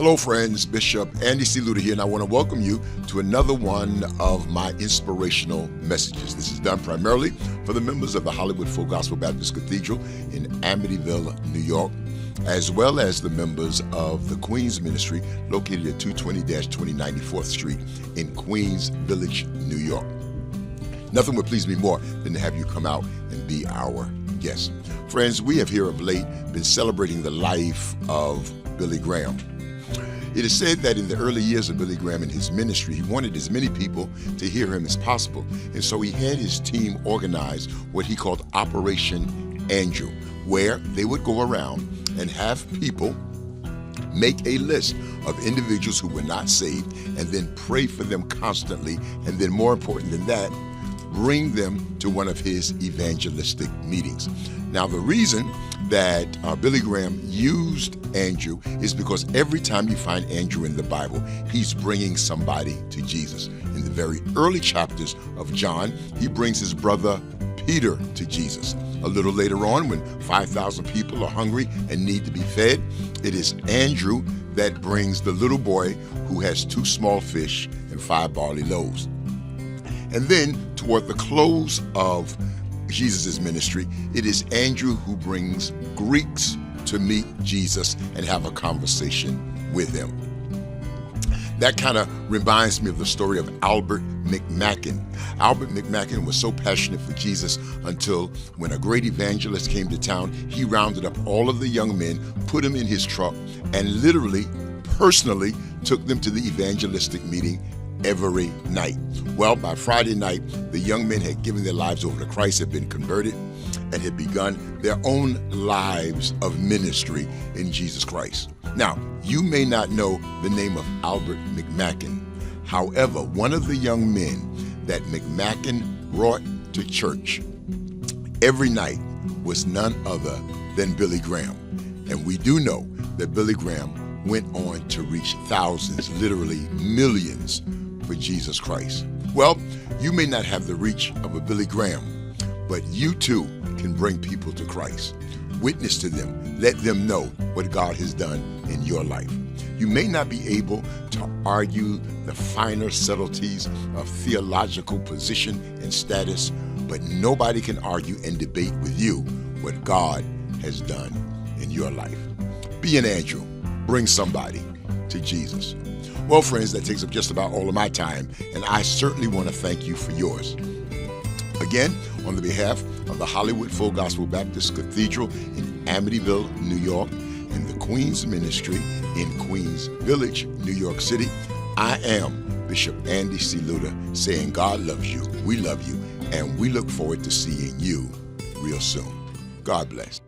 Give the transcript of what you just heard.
Hello friends, Bishop Andy C. Lewter here, and I want to welcome you to another one of my inspirational messages. This is done primarily for the members of the Hollywood Full Gospel Baptist Cathedral in Amityville, New York, as well as the members of the Queens Ministry located at 220-2094th Street in Queens Village, New York. Nothing would please me more than to have you come out and be our guest. Friends, we have here of late been celebrating the life of Billy Graham. It is said that in the early years of Billy Graham and his ministry, he wanted as many people to hear him as possible. And so he had his team organize what he called Operation Andrew, where they would go around and have people make a list of individuals who were not saved and then pray for them constantly. And then more important than that, bring them to one of his evangelistic meetings. Now, the reason that Billy Graham used Andrew is because every time you find Andrew in the Bible, he's bringing somebody to Jesus. In the very early chapters of John, he brings his brother Peter to Jesus. A little later on, when 5,000 people are hungry and need to be fed, it is Andrew that brings the little boy who has 2 small fish and 5 barley loaves. And then toward the close of Jesus' ministry, it is Andrew who brings Greeks to meet Jesus and have a conversation with him. That kind of reminds me of the story of Albert McMacken. Albert McMacken was so passionate for Jesus until when a great evangelist came to town, he rounded up all of the young men, put them in his truck, and literally, personally took them to the evangelistic meeting every night. Well, by Friday night, the young men had given their lives over to Christ, had been converted, and had begun their own lives of ministry in Jesus Christ. Now, you may not know the name of Albert McMacken. However, one of the young men that McMacken brought to church every night was none other than Billy Graham. And we do know that Billy Graham went on to reach thousands, literally millions, for Jesus Christ. Well, you may not have the reach of a Billy Graham, but you too can bring people to Christ. Witness to them. Let them know what God has done in your life. You may not be able to argue the finer subtleties of theological position and status, but nobody can argue and debate with you what God has done in your life. Be an Andrew. Bring somebody to Jesus. Well, friends, that takes up just about all of my time, and I certainly want to thank you for yours. Again, on the behalf of the Hollywood Full Gospel Baptist Cathedral in Amityville, New York, and the Queens Ministry in Queens Village, New York City, I am Bishop Andy C. Lewter saying God loves you, we love you, and we look forward to seeing you real soon. God bless.